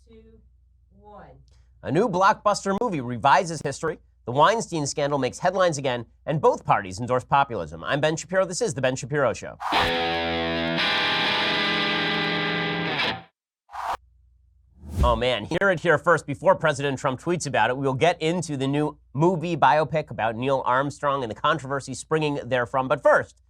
2, 1. A new blockbuster movie revises history. The Weinstein scandal makes headlines again, and both parties endorse populism. I'm Ben Shapiro. This is The Ben Shapiro Show. Oh man, hear it here first before President Trump tweets about it. We'll get into the new movie biopic about Neil Armstrong and the controversy springing therefrom. But first,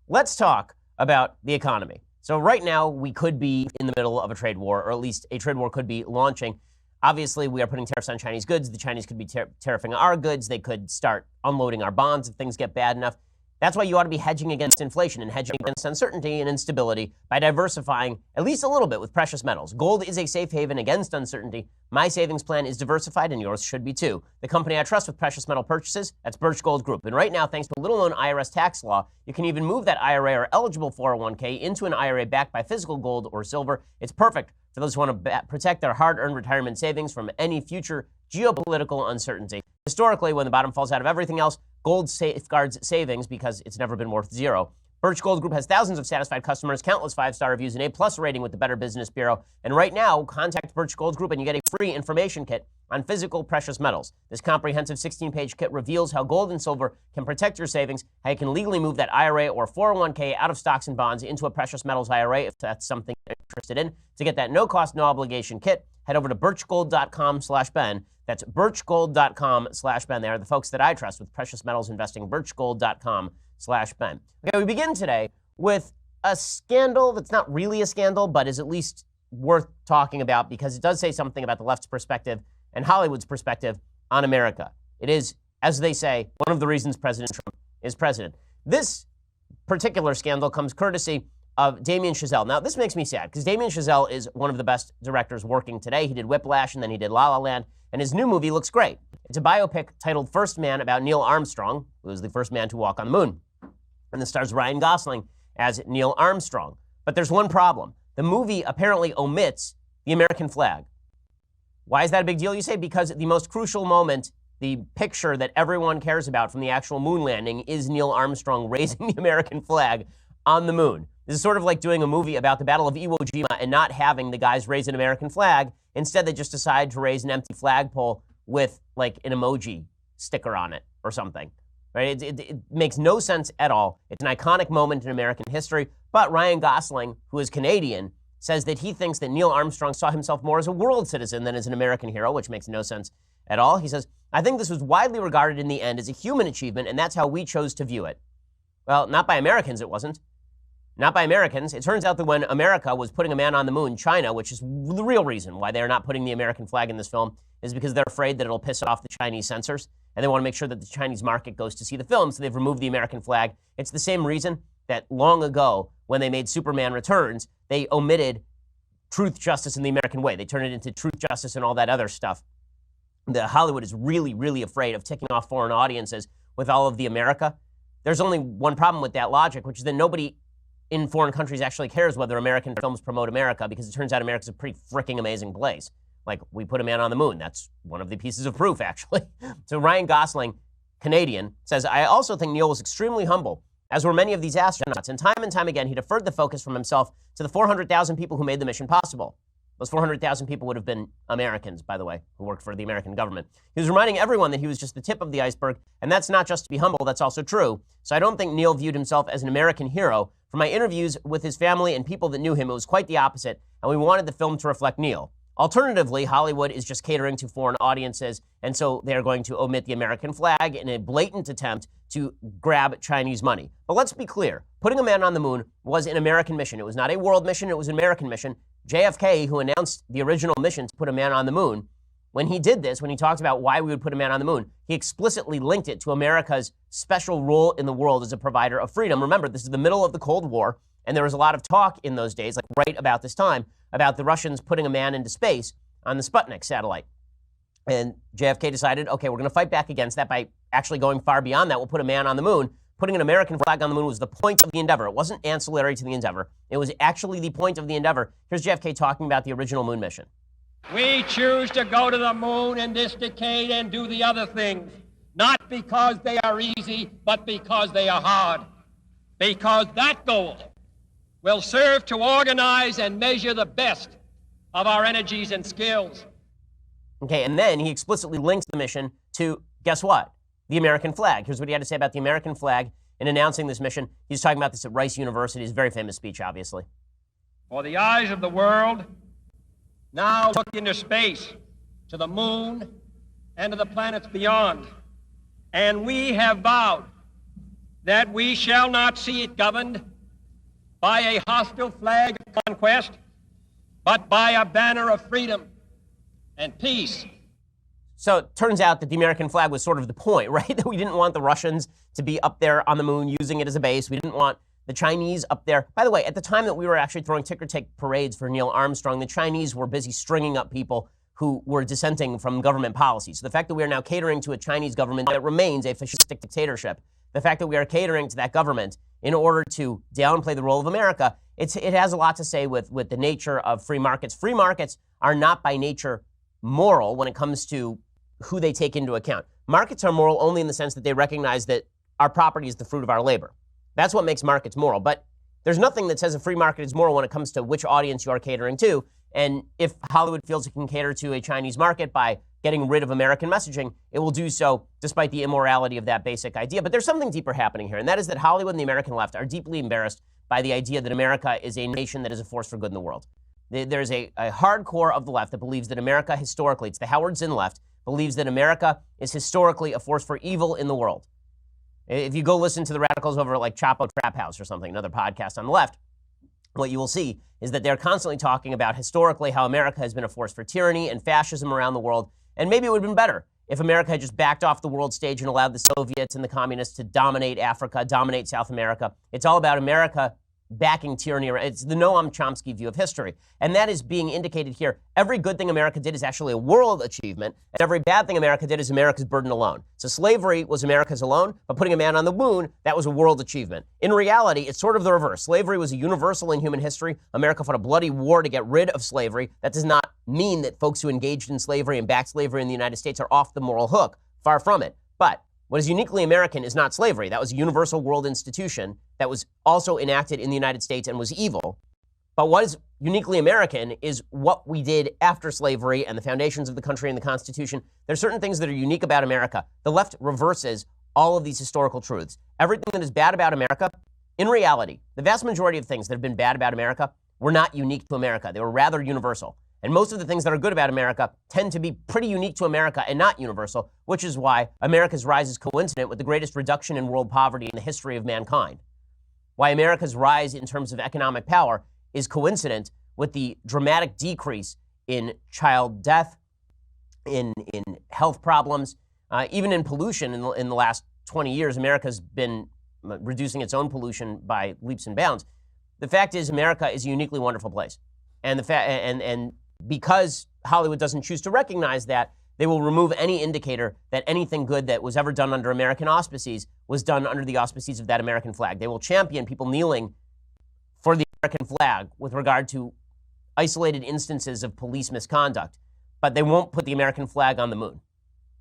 let's talk about the economy. So right now, we could be in the middle of a trade war, or at least a trade war could be launching. Obviously, we are putting tariffs on Chinese goods. The Chinese could be tariffing our goods. They could start unloading our bonds if things get bad enough. That's why you ought to be hedging against inflation and hedging against uncertainty and instability by diversifying at least a little bit with precious metals. Gold is a safe haven against uncertainty. My savings plan is diversified, and yours should be too. The company I trust with precious metal purchases, that's Birch Gold Group. And right now, thanks to a little-known IRS tax law, you can even move that IRA or eligible 401k into an IRA backed by physical gold or silver. It's perfect for those who want to protect their hard-earned retirement savings from any future geopolitical uncertainty. Historically, when the bottom falls out of everything else, gold safeguards savings because it's never been worth zero. Birch Gold Group has thousands of satisfied customers, countless 5-star reviews, an A+ rating with the Better Business Bureau. And right now, contact Birch Gold Group and you get a free information kit on physical precious metals. This comprehensive 16-page kit reveals how gold and silver can protect your savings, how you can legally move that IRA or 401k out of stocks and bonds into a precious metals IRA if that's something you're interested in. To get that no-cost, no-obligation kit, head over to birchgold.com/Ben. That's birchgold.com/Ben. They are the folks that I trust with precious metals investing. Birchgold.com/Ben. Okay, we begin today with a scandal that's not really a scandal, but is at least worth talking about because it does say something about the left's perspective and Hollywood's perspective on America. It is, as they say, one of the reasons President Trump is president. This particular scandal comes courtesy of Damien Chazelle. Now, this makes me sad because Damien Chazelle is one of the best directors working today. He did Whiplash and then he did La La Land, and his new movie looks great. It's a biopic titled First Man about Neil Armstrong, who was the first man to walk on the moon. And this stars Ryan Gosling as Neil Armstrong. But there's one problem. The movie apparently omits the American flag. Why is that a big deal, you say? Because the most crucial moment, the picture that everyone cares about from the actual moon landing, is Neil Armstrong raising the American flag on the moon. This is sort of like doing a movie about the Battle of Iwo Jima and not having the guys raise an American flag. Instead, they just decide to raise an empty flagpole with like an emoji sticker on it or something. Right? It makes no sense at all. It's an iconic moment in American history. But Ryan Gosling, who is Canadian, says that he thinks that Neil Armstrong saw himself more as a world citizen than as an American hero, which makes no sense at all. He says, I think this was widely regarded in the end as a human achievement, and that's how we chose to view it. Well, not by Americans, it wasn't. Not by Americans. It turns out that when America was putting a man on the moon, China, which is the real reason why they're not putting the American flag in this film, is because they're afraid that it'll piss off the Chinese censors, and they want to make sure that the Chinese market goes to see the film, so they've removed the American flag. It's the same reason that long ago, when they made Superman Returns, they omitted truth, justice, and the American way. They turned it into truth, justice, and all that other stuff. Hollywood is really, really afraid of ticking off foreign audiences with all of the America. There's only one problem with that logic, which is that nobody in foreign countries actually cares whether American films promote America, because it turns out America's a pretty freaking amazing place. Like, we put a man on the moon. That's one of the pieces of proof, actually. So Ryan Gosling, Canadian, says, I also think Neil was extremely humble, as were many of these astronauts. And time again, he deferred the focus from himself to the 400,000 people who made the mission possible. Those 400,000 people would have been Americans, by the way, who worked for the American government. He was reminding everyone that he was just the tip of the iceberg, and that's not just to be humble, that's also true. So I don't think Neil viewed himself as an American hero. From my interviews with his family and people that knew him, it was quite the opposite, and we wanted the film to reflect Neil. Alternatively, Hollywood is just catering to foreign audiences, and so they're going to omit the American flag in a blatant attempt to grab Chinese money. But let's be clear. Putting a man on the moon was an American mission. It was not a world mission. It was an American mission. JFK, who announced the original mission to put a man on the moon, when he did this, when he talked about why we would put a man on the moon, he explicitly linked it to America's special role in the world as a provider of freedom. Remember, this is the middle of the Cold War, and there was a lot of talk in those days, like right about this time, about the Russians putting a man into space on the Sputnik satellite. And JFK decided, okay, we're going to fight back against that by actually going far beyond that. We'll put a man on the moon. Putting an American flag on the moon was the point of the endeavor. It wasn't ancillary to the endeavor. It was actually the point of the endeavor. Here's JFK talking about the original moon mission. We choose to go to the moon in this decade and do the other things, not because they are easy, but because they are hard. Because that goal will serve to organize and measure the best of our energies and skills. Okay, and then he explicitly links the mission to, guess what? The American flag. Here's what he had to say about the American flag in announcing this mission. He's talking about this at Rice University. It's a very famous speech, obviously. For the eyes of the world now look into space, to the moon, and to the planets beyond. And we have vowed that we shall not see it governed by a hostile flag of conquest, but by a banner of freedom and peace. So it turns out that the American flag was sort of the point, right? That we didn't want the Russians to be up there on the moon using it as a base. We didn't want the Chinese up there. By the way, at the time that we were actually throwing ticker-tape parades for Neil Armstrong, the Chinese were busy stringing up people who were dissenting from government policy. So the fact that we are now catering to a Chinese government that remains a fascistic dictatorship, the fact that we are catering to that government in order to downplay the role of America, it has a lot to say with the nature of free markets. Free markets are not by nature moral when it comes to who they take into account. Markets are moral only in the sense that they recognize that our property is the fruit of our labor. That's what makes markets moral. But there's nothing that says a free market is moral when it comes to which audience you are catering to. And if Hollywood feels it can cater to a Chinese market by getting rid of American messaging, it will do so despite the immorality of that basic idea. But there's something deeper happening here, and that is that Hollywood and the American left are deeply embarrassed by the idea that America is a nation that is a force for good in the world. There's a hardcore of the left that believes that America historically, it's the Howard Zinn left, believes that America is historically a force for evil in the world. If you go listen to the radicals over like Chapo Trap House or something, another podcast on the left, what you will see is that they're constantly talking about historically how America has been a force for tyranny and fascism around the world. And maybe it would have been better if America had just backed off the world stage and allowed the Soviets and the communists to dominate Africa, dominate South America. It's all about America backing tyranny. It's the Noam Chomsky view of history. And that is being indicated here. Every good thing America did is actually a world achievement, and every bad thing America did is America's burden alone. So slavery was America's alone, but putting a man on the moon, that was a world achievement. In reality, it's sort of the reverse. Slavery was a universal in human history. America fought a bloody war to get rid of slavery. That does not mean that folks who engaged in slavery and backed slavery in the United States are off the moral hook. Far from it. But what is uniquely American is not slavery. That was a universal world institution that was also enacted in the United States and was evil. But what is uniquely American is what we did after slavery and the foundations of the country and the Constitution. There are certain things that are unique about America. The left reverses all of these historical truths. Everything that is bad about America, in reality, the vast majority of things that have been bad about America were not unique to America. They were rather universal. And most of the things that are good about America tend to be pretty unique to America and not universal, which is why America's rise is coincident with the greatest reduction in world poverty in the history of mankind. Why America's rise in terms of economic power is coincident with the dramatic decrease in child death, in health problems, even in pollution in the last 20 years. America's been reducing its own pollution by leaps and bounds. The fact is America is a uniquely wonderful place. And because Hollywood doesn't choose to recognize that, they will remove any indicator that anything good that was ever done under American auspices was done under the auspices of that American flag. They will champion people kneeling for the American flag with regard to isolated instances of police misconduct, but they won't put the American flag on the moon.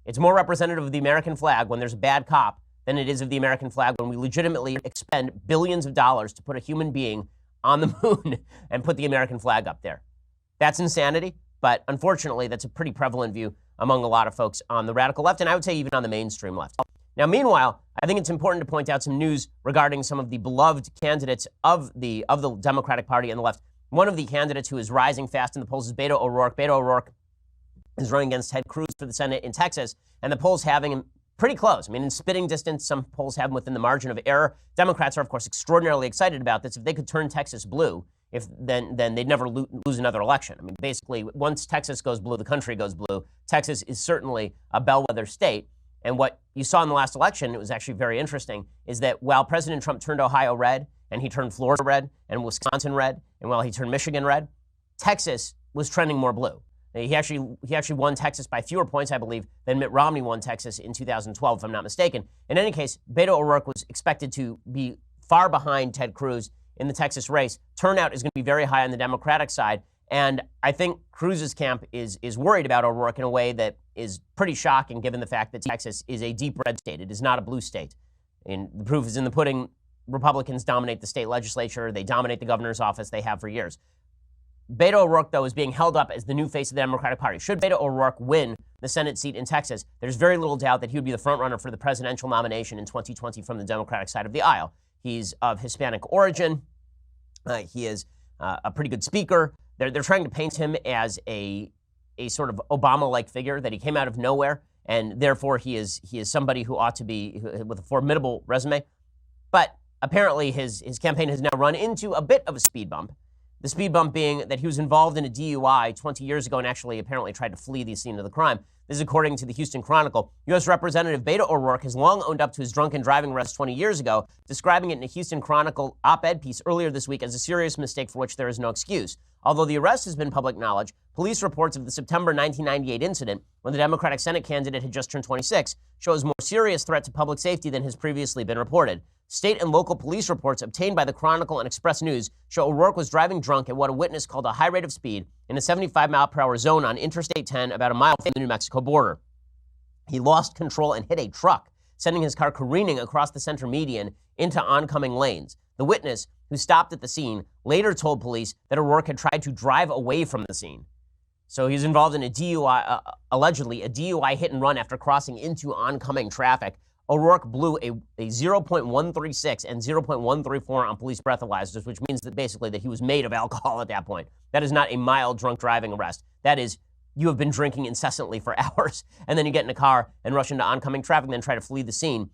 It's more representative of the American flag when there's a bad cop than it is of the American flag when we legitimately expend billions of dollars to put a human being on the moon and put the American flag up there. That's insanity, but unfortunately, that's a pretty prevalent view among a lot of folks on the radical left, and I would say even on the mainstream left. Now, meanwhile, I think it's important to point out some news regarding some of the beloved candidates of the Democratic Party and the left. One of the candidates who is rising fast in the polls is Beto O'Rourke. Beto O'Rourke is running against Ted Cruz for the Senate in Texas, and the polls having him pretty close. I mean, in spitting distance, some polls have him within the margin of error. Democrats are, of course, extraordinarily excited about this. If they could turn Texas blue, then they'd never lose another election. I mean, basically, once Texas goes blue, the country goes blue. Texas is certainly a bellwether state. And what you saw in the last election, it was actually very interesting, is that while President Trump turned Ohio red, and he turned Florida red, and Wisconsin red, and while he turned Michigan red, Texas was trending more blue. He actually won Texas by fewer points, I believe, than Mitt Romney won Texas in 2012, if I'm not mistaken. In any case, Beto O'Rourke was expected to be far behind Ted Cruz in the Texas race. Turnout is going to be very high on the Democratic side, and I think Cruz's camp is worried about O'Rourke in a way that is pretty shocking, given the fact that Texas is a deep red state. It is not a blue state. And the proof is in the pudding. Republicans dominate the state legislature. They dominate the governor's office. They have for years. Beto O'Rourke, though, is being held up as the new face of the Democratic Party. Should Beto O'Rourke win the Senate seat in Texas, there's very little doubt that he would be the frontrunner for the presidential nomination in 2020 from the Democratic side of the aisle. He's of Hispanic origin. He is a pretty good speaker. They're trying to paint him as a sort of Obama-like figure, that he came out of nowhere, and therefore he is somebody who ought to be with a formidable resume. But apparently his campaign has now run into a bit of a speed bump. The speed bump being that he was involved in a DUI 20 years ago and actually apparently tried to flee the scene of the crime. This is according to the Houston Chronicle. U.S. Representative Beto O'Rourke has long owned up to his drunken driving arrest 20 years ago, describing it in a Houston Chronicle op-ed piece earlier this week as a serious mistake for which there is no excuse. Although the arrest has been public knowledge, police reports of the September 1998 incident, when the Democratic Senate candidate had just turned 26, shows more serious threat to public safety than has previously been reported. State and local police reports obtained by the Chronicle and Express News show O'Rourke was driving drunk at what a witness called a high rate of speed in a 75-mile-per-hour zone on Interstate 10 about a mile from the New Mexico border. He lost control and hit a truck, sending his car careening across the center median into oncoming lanes. The witness, who stopped at the scene, later told police that O'Rourke had tried to drive away from the scene. So he was involved in a DUI, allegedly a DUI hit and run after crossing into oncoming traffic. O'Rourke blew a 0.136 and 0.134 on police breathalyzers, which means that basically that he was made of alcohol at that point. That is not a mild drunk driving arrest. That is, you have been drinking incessantly for hours, and then you get in a car and rush into oncoming traffic and then try to flee the scene.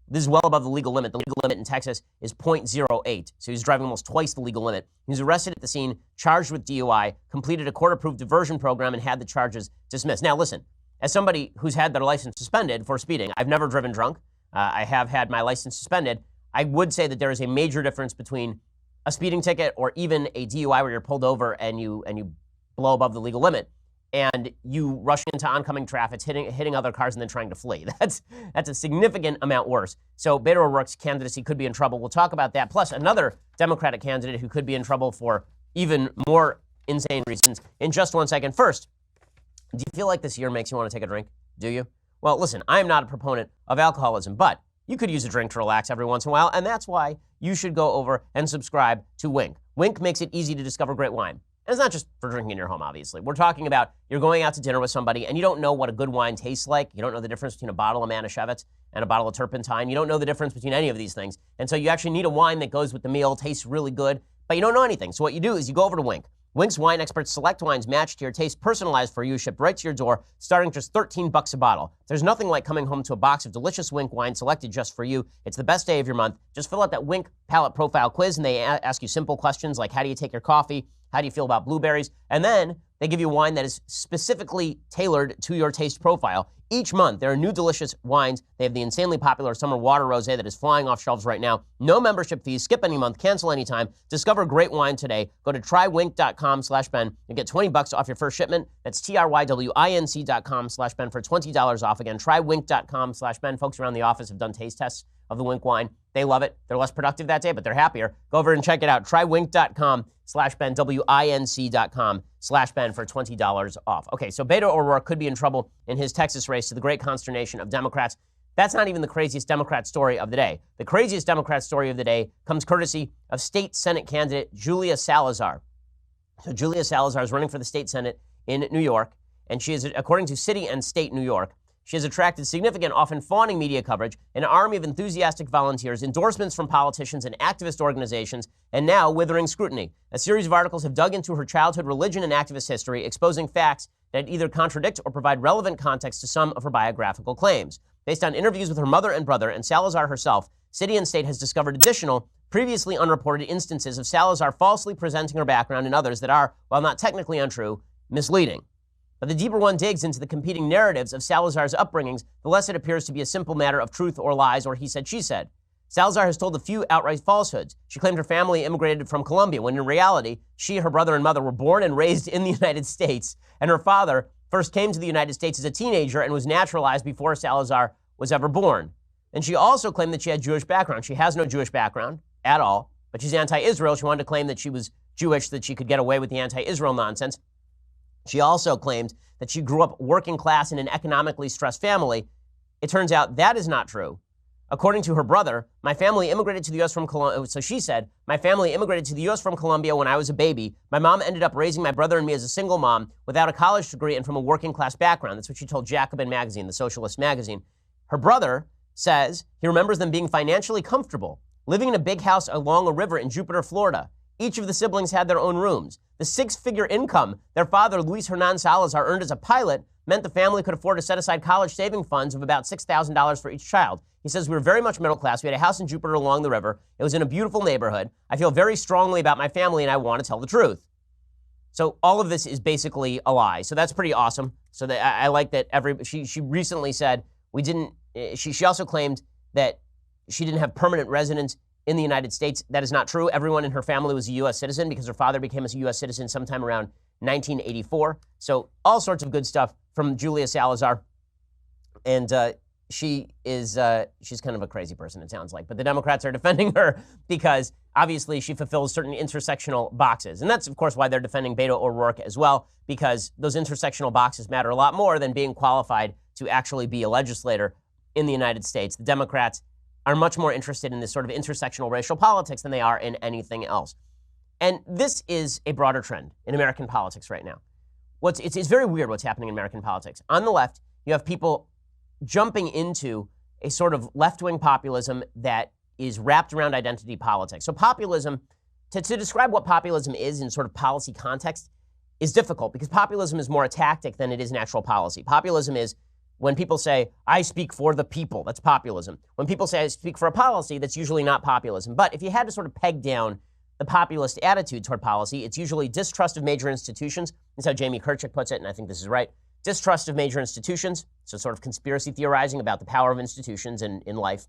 This is well above the legal limit. The legal limit in Texas is 0.08, so he's driving almost twice the legal limit. He was arrested at the scene, charged with DUI, completed a court-approved diversion program, and had the charges dismissed. Now, listen, as somebody who's had their license suspended for speeding, I've never driven drunk. I have had my license suspended. I would say that there is a major difference between a speeding ticket or even a DUI where you're pulled over and you blow above the legal limit, and you rush into oncoming traffic, hitting other cars and then trying to flee. That's a significant amount worse. So Beto O'Rourke's candidacy could be in trouble. We'll talk about that. Plus another Democratic candidate who could be in trouble for even more insane reasons in just 1 second. First, do you feel like this year makes you want to take a drink? Do you? Well, listen, I am not a proponent of alcoholism, but you could use a drink to relax every once in a while, and that's why you should go over and subscribe to Winc. Winc makes it easy to discover great wine. And it's not just for drinking in your home, obviously. We're talking about you're going out to dinner with somebody and you don't know what a good wine tastes like. You don't know the difference between a bottle of Manischewitz and a bottle of turpentine. You don't know the difference between any of these things. And so you actually need a wine that goes with the meal, tastes really good, but you don't know anything. So what you do is you go over to Winc. Winc's wine experts select wines matched to your taste, personalized for you, shipped right to your door, starting just $13 a bottle. There's nothing like coming home to a box of delicious Winc wine selected just for you. It's the best day of your month. Just fill out that Winc palate profile quiz, and they ask you simple questions like, how do you take your coffee? How do you feel about blueberries? And then they give you wine that is specifically tailored to your taste profile. Each month, there are new delicious wines. They have the insanely popular Summer Water Rosé that is flying off shelves right now. No membership fees. Skip any month. Cancel anytime. Discover great wine today. Go to trywinc.com/Ben and get $20 off your first shipment. That's TRYWINC.com/Ben for $20 off. Again, trywinc.com/Ben. Folks around the office have done taste tests of the Winc wine. They love it. They're less productive that day, but they're happier. Go over and check it out. Trywinc.com/Ben, WINC.com/Ben for $20 off. Okay, so Beto O'Rourke could be in trouble in his Texas race, to the great consternation of Democrats. That's not even the craziest Democrat story of the day. The craziest Democrat story of the day comes courtesy of state Senate candidate Julia Salazar. So Julia Salazar is running for the state Senate in New York, and she is, according to City and State New York, she has attracted significant, often fawning media coverage, an army of enthusiastic volunteers, endorsements from politicians and activist organizations, and now withering scrutiny. A series of articles have dug into her childhood religion and activist history, exposing facts that either contradict or provide relevant context to some of her biographical claims. Based on interviews with her mother and brother and Salazar herself, City and State has discovered additional, previously unreported instances of Salazar falsely presenting her background and others that are, while not technically untrue, misleading. But the deeper one digs into the competing narratives of Salazar's upbringings, the less it appears to be a simple matter of truth or lies or he said, she said. Salazar has told a few outright falsehoods. She claimed her family immigrated from Colombia, when in reality, she, her brother, and mother were born and raised in the United States, and her father first came to the United States as a teenager and was naturalized before Salazar was ever born. And she also claimed that she had Jewish background. She has no Jewish background at all, but she's anti-Israel. She wanted to claim that she was Jewish, that she could get away with the anti-Israel nonsense. She also claimed that she grew up working class in an economically stressed family. It turns out that is not true. According to her brother, my family immigrated to the U.S. from Colombia. So she said, my family immigrated to the U.S. from Colombia when I was a baby. My mom ended up raising my brother and me as a single mom without a college degree and from a working class background. That's what she told Jacobin magazine, the socialist magazine. Her brother says he remembers them being financially comfortable, living in a big house along a river in Jupiter, Florida. Each of the siblings had their own rooms. The six-figure income their father, Luis Hernan Salazar, earned as a pilot meant the family could afford to set aside college saving funds of about $6,000 for each child. He says, we were very much middle class. We had a house in Jupiter along the river. It was in a beautiful neighborhood. I feel very strongly about my family, and I want to tell the truth. So all of this is basically a lie. So that's pretty awesome. So that I like that she recently said we didn't, she also claimed that she didn't have permanent residence in the United States. That is not true. Everyone in her family was a U.S. citizen because her father became a U.S. citizen sometime around 1984. So all sorts of good stuff from Julia Salazar. And she's kind of a crazy person, it sounds like. But the Democrats are defending her because obviously she fulfills certain intersectional boxes. And that's, of course, why they're defending Beto O'Rourke as well, because those intersectional boxes matter a lot more than being qualified to actually be a legislator in the United States. The Democrats are much more interested in this sort of intersectional racial politics than they are in anything else. And this is a broader trend in American politics right now. It's very weird what's happening in American politics. On the left, you have people jumping into a sort of left-wing populism that is wrapped around identity politics. So populism, to describe what populism is in sort of policy context is difficult because populism is more a tactic than it is natural policy. Populism is when people say, I speak for the people, that's populism. When people say I speak for a policy, that's usually not populism. But if you had to sort of peg down the populist attitude toward policy, it's usually distrust of major institutions. That's how Jamie Kirchick puts it, and I think this is right. Distrust of major institutions, so sort of conspiracy theorizing about the power of institutions in life.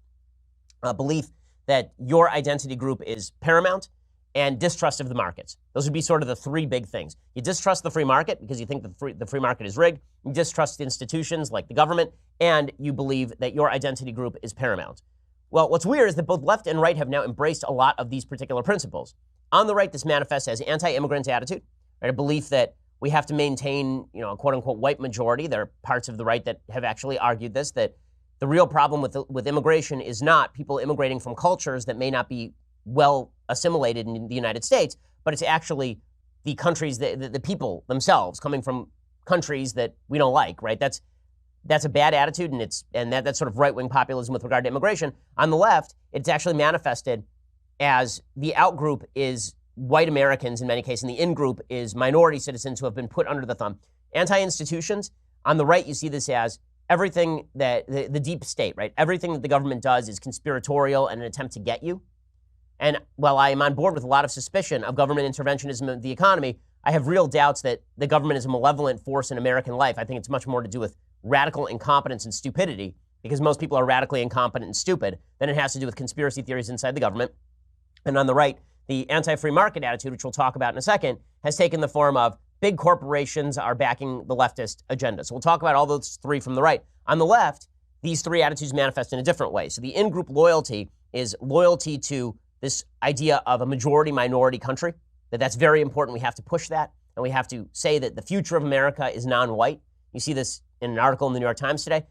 Belief that your identity group is paramount, and distrust of the markets. Those would be sort of the three big things. You distrust the free market because you think the free market is rigged. You distrust institutions like the government, and you believe that your identity group is paramount. Well, what's weird is that both left and right have now embraced a lot of these particular principles. On the right, this manifests as anti-immigrant attitude, right? A belief that we have to maintain, a quote-unquote white majority. There are parts of the right that have actually argued this, that the real problem with immigration is not people immigrating from cultures that may not be well assimilated in the United States, but it's actually the countries, the people themselves coming from countries that we don't like, right? That's a bad attitude, and that's sort of right-wing populism with regard to immigration. On the left, it's actually manifested as the out-group is white Americans in many cases, and the in-group is minority citizens who have been put under the thumb. Anti-institutions, on the right, you see this as everything that the deep state, right? Everything that the government does is conspiratorial and an attempt to get you. And while I am on board with a lot of suspicion of government interventionism in the economy, I have real doubts that the government is a malevolent force in American life. I think it's much more to do with radical incompetence and stupidity, because most people are radically incompetent and stupid, than it has to do with conspiracy theories inside the government. And on the right, the anti-free market attitude, which we'll talk about in a second, has taken the form of big corporations are backing the leftist agenda. So we'll talk about all those three from the right. On the left, these three attitudes manifest in a different way. So the in-group loyalty is loyalty to this idea of a majority-minority country, that's very important. We have to push that, and we have to say that the future of America is non-white. You see this in an article in the New York Times today.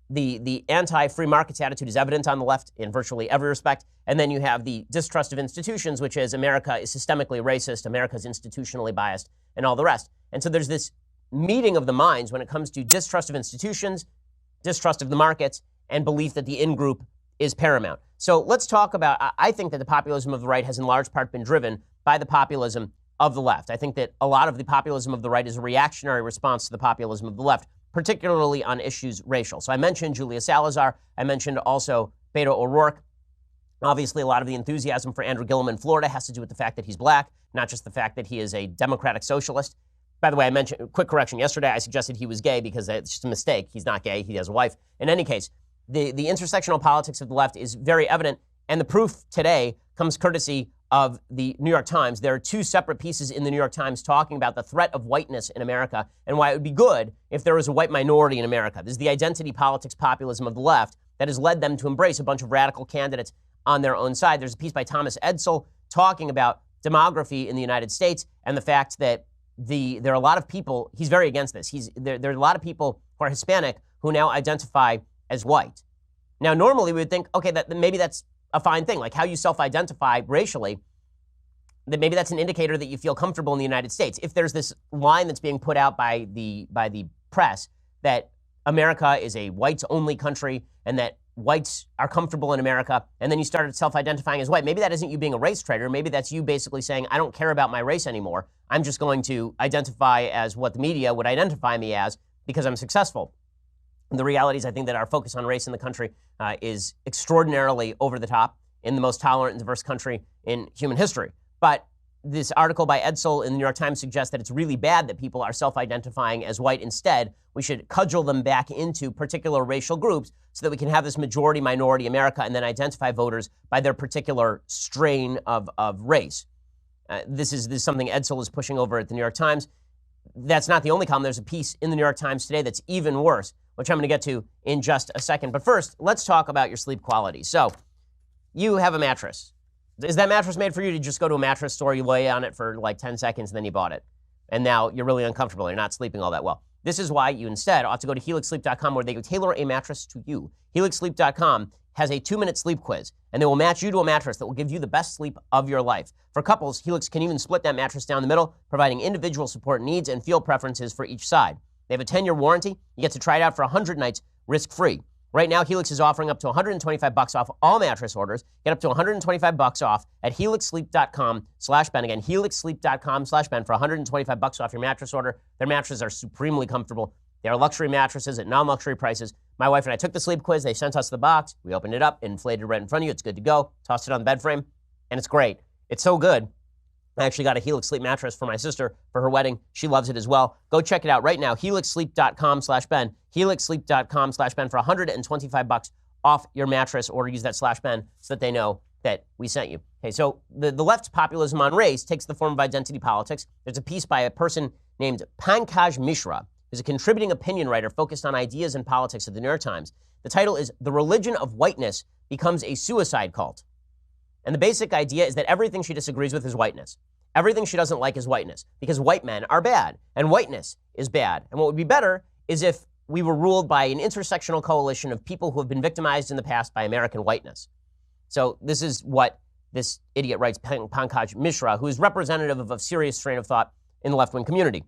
The anti-free markets attitude is evident on the left in virtually every respect. And then you have the distrust of institutions, which is America is systemically racist, America is institutionally biased, and all the rest. And so there's this meeting of the minds when it comes to distrust of institutions, distrust of the markets, and belief that the in-group is paramount. So let's talk about, I think that the populism of the right has in large part been driven by the populism of the left. I think that a lot of the populism of the right is a reactionary response to the populism of the left, particularly on issues racial. So I mentioned Julia Salazar. I mentioned also Beto O'Rourke. Obviously, a lot of the enthusiasm for Andrew Gillum in Florida has to do with the fact that he's black, not just the fact that he is a democratic socialist. By the way, I mentioned, quick correction, yesterday I suggested he was gay because it's just a mistake. He's not gay. He has a wife. In any case, the intersectional politics of the left is very evident, and the proof today comes courtesy of the New York Times. There are two separate pieces in the New York Times talking about the threat of whiteness in America and why it would be good if there was a white minority in America. This is the identity politics populism of the left that has led them to embrace a bunch of radical candidates on their own side. There's a piece by Thomas Edsall talking about demography in the United States and the fact that there are a lot of people, he's very against this, there are a lot of people who are Hispanic who now identify as white. Now, normally we would think, okay, that maybe that's a fine thing, like how you self-identify racially, that maybe that's an indicator that you feel comfortable in the United States. If there's this line that's being put out by the press that America is a whites-only country and that whites are comfortable in America, and then you started self-identifying as white, maybe that isn't you being a race traitor. Maybe that's you basically saying, I don't care about my race anymore. I'm just going to identify as what the media would identify me as because I'm successful. And the reality is, I think that our focus on race in the country is extraordinarily over the top in the most tolerant and diverse country in human history. But this article by Edsel in the New York Times suggests that it's really bad that people are self-identifying as white. Instead, we should cudgel them back into particular racial groups so that we can have this majority-minority America and then identify voters by their particular strain of race. This is something Edsel is pushing over at the New York Times. That's not the only column. There's a piece in the New York Times today that's even worse, which I'm going to get to in just a second. But first, let's talk about your sleep quality. So you have a mattress. Is that mattress made for you to just go to a mattress store, you lay on it for like 10 seconds, and then you bought it? And now you're really uncomfortable. You're not sleeping all that well. This is why you instead ought to go to HelixSleep.com, where they will tailor a mattress to you. HelixSleep.com has a 2-minute sleep quiz, and they will match you to a mattress that will give you the best sleep of your life. For couples, Helix can even split that mattress down the middle, providing individual support needs and feel preferences for each side. They have a 10-year warranty. You get to try it out for 100 nights risk-free. Right now, Helix is offering up to $125 off all mattress orders. Get up to $125 off at HelixSleep.com/Ben. Again, HelixSleep.com/Ben for $125 off your mattress order. Their mattresses are supremely comfortable. They are luxury mattresses at non-luxury prices. My wife and I took the sleep quiz. They sent us the box. We opened it up, inflated right in front of you. It's good to go. Tossed it on the bed frame, and it's great. It's so good. I actually got a Helix Sleep mattress for my sister for her wedding. She loves it as well. Go check it out right now. HelixSleep.com/Ben. HelixSleep.com/Ben for $125 off your mattress, or use that /Ben so that they know that we sent you. Okay, so the left's populism on race takes the form of identity politics. There's a piece by a person named Pankaj Mishra, who's a contributing opinion writer focused on ideas and politics at the New York Times. The title is "The Religion of Whiteness Becomes a Suicide Cult." And the basic idea is that everything she disagrees with is whiteness. Everything she doesn't like is whiteness, because white men are bad, and whiteness is bad. And what would be better is if we were ruled by an intersectional coalition of people who have been victimized in the past by American whiteness. So this is what this idiot writes, Pankaj Mishra, who is representative of a serious strain of thought in the left-wing community.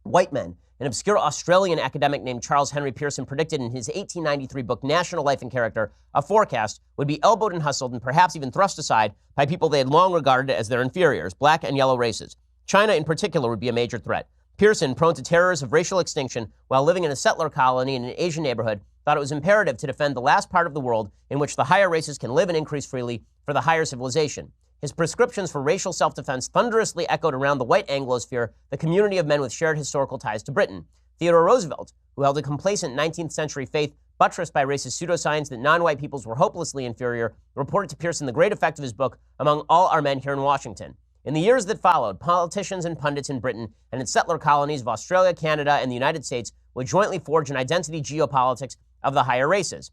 White men. An obscure Australian academic named Charles Henry Pearson predicted in his 1893 book, National Life and Character, a forecast would be elbowed and hustled and perhaps even thrust aside by people they had long regarded as their inferiors, black and yellow races. China in particular would be a major threat. Pearson, prone to terrors of racial extinction while living in a settler colony in an Asian neighborhood, thought it was imperative to defend the last part of the world in which the higher races can live and increase freely for the higher civilization. His prescriptions for racial self-defense thunderously echoed around the white Anglosphere, the community of men with shared historical ties to Britain. Theodore Roosevelt, who held a complacent 19th century faith buttressed by racist pseudoscience that non-white peoples were hopelessly inferior, reported to Pearson the great effect of his book among all our men here in Washington. In the years that followed, politicians and pundits in Britain and in settler colonies of Australia, Canada, and the United States would jointly forge an identity geopolitics of the higher races.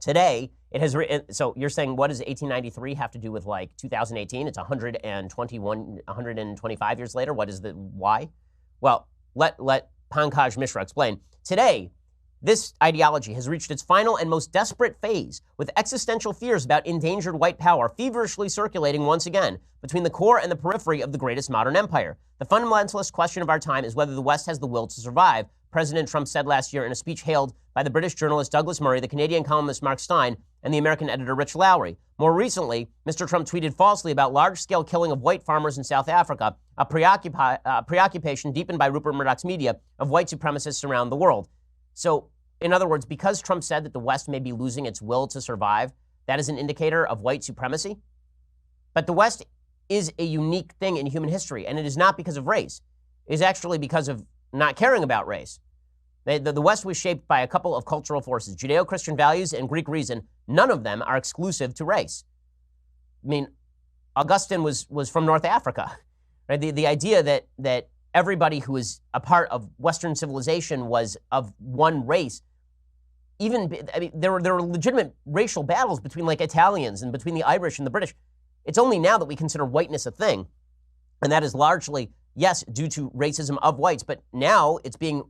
Today, it has so you're saying, what does 1893 have to do with like 2018? It's 125 years later. What is the why? Well, let Pankaj Mishra explain. Today, this ideology has reached its final and most desperate phase, with existential fears about endangered white power feverishly circulating once again between the core and the periphery of the greatest modern empire. The fundamentalist question of our time is whether the West has the will to survive, President Trump said last year in a speech hailed by the British journalist Douglas Murray, the Canadian columnist Mark Steyn, and the American editor Rich Lowry. More recently, Mr. Trump tweeted falsely about large-scale killing of white farmers in South Africa, a preoccupation deepened by Rupert Murdoch's media of white supremacists around the world. So, in other words, because Trump said that the West may be losing its will to survive, that is an indicator of white supremacy? But the West is a unique thing in human history, and it is not because of race. It is actually because of not caring about race. The West was shaped by a couple of cultural forces, Judeo-Christian values and Greek reason. None of them are exclusive to race. I mean, Augustine was from North Africa. Right? The idea that everybody who is a part of Western civilization was of one race, there were legitimate racial battles between like Italians and between the Irish and the British. It's only now that we consider whiteness a thing, and that is largely, yes, due to racism of whites, but now it's being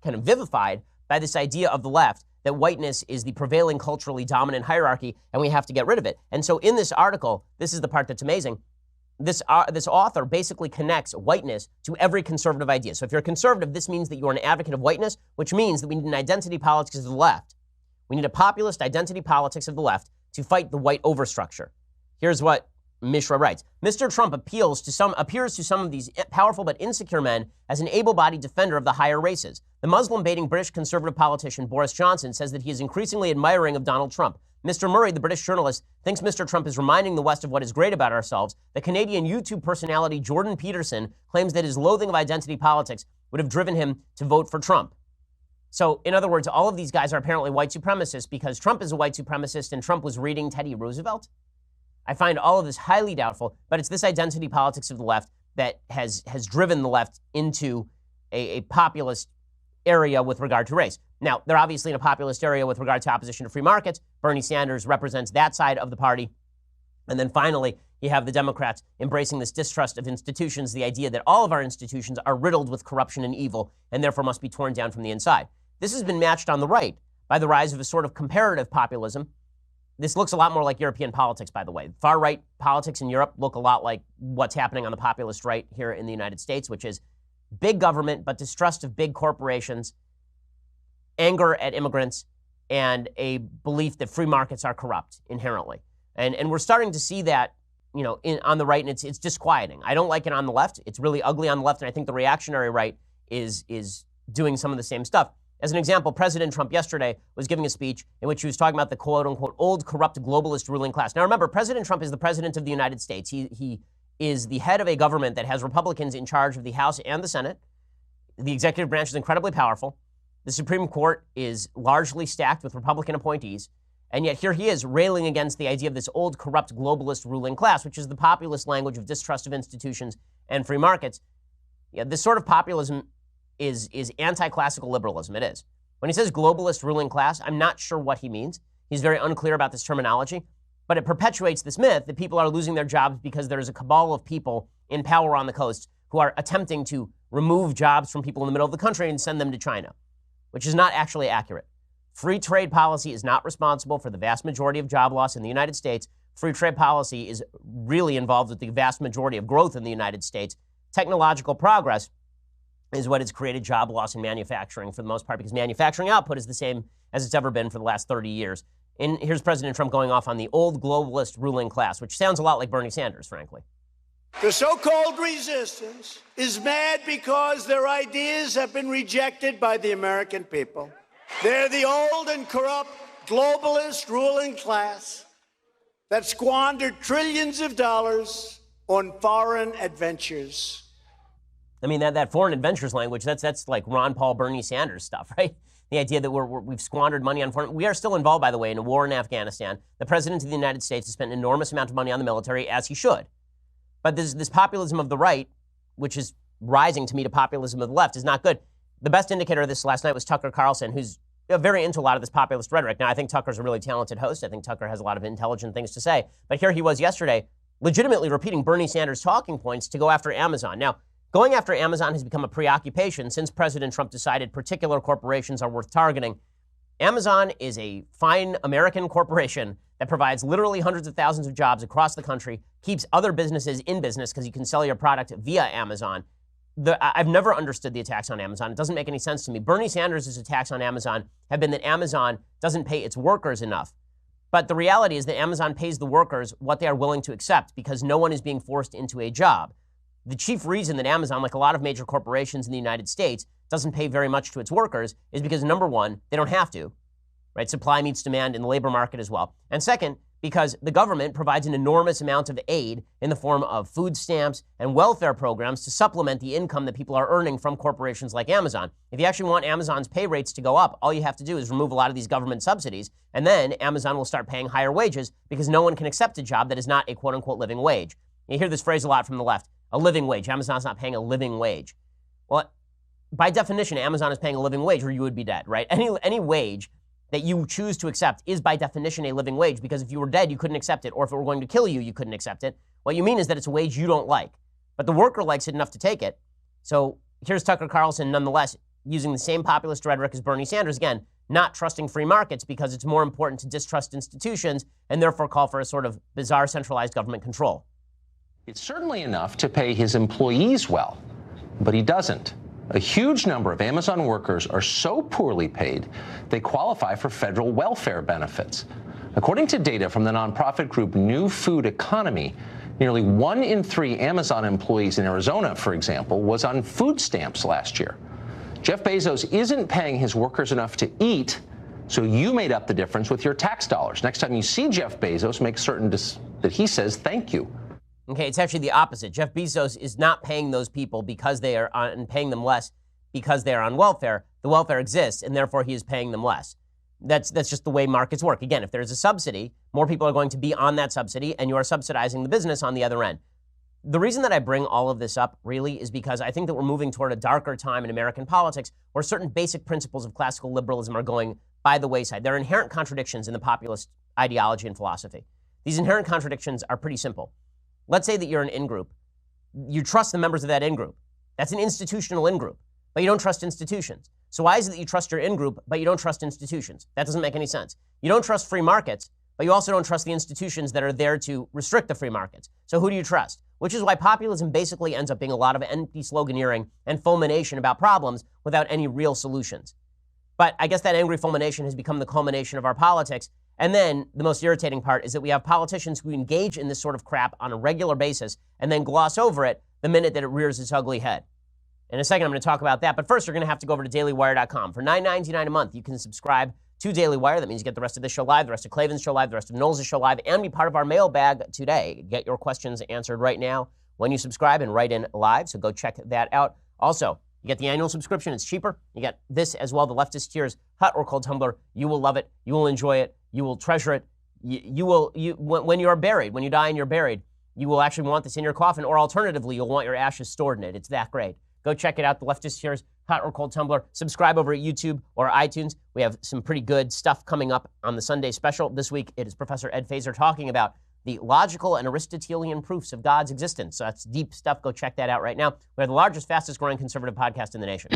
kind of vivified by this idea of the left that whiteness is the prevailing culturally dominant hierarchy and we have to get rid of it. And so in this article, this is the part that's amazing. This author basically connects whiteness to every conservative idea. So if you're a conservative, this means that you're an advocate of whiteness, which means that we need an identity politics of the left. We need a populist identity politics of the left to fight the white overstructure. Here's what Mishra writes. Mr. Trump appears to some of these powerful but insecure men as an able-bodied defender of the higher races. The Muslim-baiting British conservative politician Boris Johnson says that he is increasingly admiring of Donald Trump. Mr. Murray, the British journalist, thinks Mr. Trump is reminding the West of what is great about ourselves. The Canadian YouTube personality Jordan Peterson claims that his loathing of identity politics would have driven him to vote for Trump. So, in other words, all of these guys are apparently white supremacists because Trump is a white supremacist and Trump was reading Teddy Roosevelt. I find all of this highly doubtful, but it's this identity politics of the left that has driven the left into a populist area with regard to race. Now, they're obviously in a populist area with regard to opposition to free markets. Bernie Sanders represents that side of the party. And then finally, you have the Democrats embracing this distrust of institutions, the idea that all of our institutions are riddled with corruption and evil and therefore must be torn down from the inside. This has been matched on the right by the rise of a sort of comparative populism. This looks a lot more like European politics, by the way. Far-right politics in Europe look a lot like what's happening on the populist right here in the United States, which is big government, but distrust of big corporations, anger at immigrants, and a belief that free markets are corrupt inherently. And we're starting to see that, on the right, and it's disquieting. I don't like it on the left. It's really ugly on the left, and I think the reactionary right is doing some of the same stuff. As an example, President Trump yesterday was giving a speech in which he was talking about the quote-unquote old, corrupt, globalist ruling class. Now remember, President Trump is the president of the United States. He is the head of a government that has Republicans in charge of the House and the Senate. The executive branch is incredibly powerful. The Supreme Court is largely stacked with Republican appointees. And yet here he is railing against the idea of this old, corrupt, globalist ruling class, which is the populist language of distrust of institutions and free markets. This sort of populism is anti-classical liberalism. It is. When he says globalist ruling class, I'm not sure what he means. He's very unclear about this terminology, but it perpetuates this myth that people are losing their jobs because there's a cabal of people in power on the coast who are attempting to remove jobs from people in the middle of the country and send them to China, which is not actually accurate. Free trade policy is not responsible for the vast majority of job loss in the United States. Free trade policy is really involved with the vast majority of growth in the United States. Technological progress is what has created job loss in manufacturing for the most part, because manufacturing output is the same as it's ever been for the last 30 years. And here's President Trump going off on the old globalist ruling class, which sounds a lot like Bernie Sanders, frankly. The so-called resistance is mad because their ideas have been rejected by the American people. They're the old and corrupt globalist ruling class that squandered trillions of dollars on foreign adventures. I mean, that foreign adventures language, that's like Ron Paul, Bernie Sanders stuff, right? The idea that we've squandered money on foreign... We are still involved, by the way, in a war in Afghanistan. The President of the United States has spent an enormous amount of money on the military, as he should. But this populism of the right, which is rising to meet a populism of the left, is not good. The best indicator of this last night was Tucker Carlson, who's very into a lot of this populist rhetoric. Now, I think Tucker's a really talented host. I think Tucker has a lot of intelligent things to say. But here he was yesterday, legitimately repeating Bernie Sanders' talking points to go after Amazon. Now, going after Amazon has become a preoccupation since President Trump decided particular corporations are worth targeting. Amazon is a fine American corporation that provides literally hundreds of thousands of jobs across the country, keeps other businesses in business because you can sell your product via Amazon. I've never understood the attacks on Amazon. It doesn't make any sense to me. Bernie Sanders' attacks on Amazon have been that Amazon doesn't pay its workers enough. But the reality is that Amazon pays the workers what they are willing to accept because no one is being forced into a job. The chief reason that Amazon, like a lot of major corporations in the United States, doesn't pay very much to its workers is because, number one, they don't have to, right? Supply meets demand in the labor market as well. And second, because the government provides an enormous amount of aid in the form of food stamps and welfare programs to supplement the income that people are earning from corporations like Amazon. If you actually want Amazon's pay rates to go up, all you have to do is remove a lot of these government subsidies, and then Amazon will start paying higher wages because no one can accept a job that is not a quote-unquote living wage. You hear this phrase a lot from the left. A living wage. Amazon's not paying a living wage. Well, by definition, Amazon is paying a living wage or you would be dead, right? Any wage that you choose to accept is by definition a living wage, because if you were dead, you couldn't accept it, or if it were going to kill you, you couldn't accept it. What you mean is that it's a wage you don't like, but the worker likes it enough to take it. So here's Tucker Carlson, nonetheless, using the same populist rhetoric as Bernie Sanders, again, not trusting free markets because it's more important to distrust institutions and therefore call for a sort of bizarre centralized government control. It's certainly enough to pay his employees well, but he doesn't. A huge number of Amazon workers are so poorly paid, they qualify for federal welfare benefits. According to data from the nonprofit group New Food Economy, nearly 1 in 3 Amazon employees in Arizona, for example, was on food stamps last year. Jeff Bezos isn't paying his workers enough to eat, so you made up the difference with your tax dollars. Next time you see Jeff Bezos, make certain that he says thank you. Okay, it's actually the opposite. Jeff Bezos is not paying those people because they are on, and paying them less because they are on welfare. The welfare exists, and therefore he is paying them less. That's just the way markets work. Again, if there's a subsidy, more people are going to be on that subsidy, and you are subsidizing the business on the other end. The reason that I bring all of this up, really, is because I think that we're moving toward a darker time in American politics where certain basic principles of classical liberalism are going by the wayside. There are inherent contradictions in the populist ideology and philosophy. These inherent contradictions are pretty simple. Let's say that you're an in-group. You trust the members of that in-group. That's an institutional in-group, but you don't trust institutions. So why is it that you trust your in-group, but you don't trust institutions? That doesn't make any sense. You don't trust free markets, but you also don't trust the institutions that are there to restrict the free markets. So who do you trust? Which is why populism basically ends up being a lot of empty sloganeering and fulmination about problems without any real solutions. But I guess that angry fulmination has become the culmination of our politics. And then the most irritating part is that we have politicians who engage in this sort of crap on a regular basis and then gloss over it the minute that it rears its ugly head. In a second, I'm going to talk about that. But first, you're going to have to go over to dailywire.com. For $9.99 a month, you can subscribe to Daily Wire. That means you get the rest of this show live, the rest of Klavan's show live, the rest of Knowles' show live, and be part of our mailbag today. Get your questions answered right now when you subscribe and write in live. So go check that out. Also, you get the annual subscription. It's cheaper. You get this as well, the Leftist Tears hot or cold tumbler. You will love it. You will enjoy it. You will treasure it. When you are buried, when you die and you're buried, you will actually want this in your coffin, or alternatively, you'll want your ashes stored in it. It's that great. Go check it out, the Leftist Tears hot or cold tumbler. Subscribe over at YouTube or iTunes. We have some pretty good stuff coming up on the Sunday special. This week, it is Professor Ed Fazer talking about the logical and Aristotelian proofs of God's existence. So that's deep stuff. Go check that out right now. We're the largest, fastest growing conservative podcast in the nation.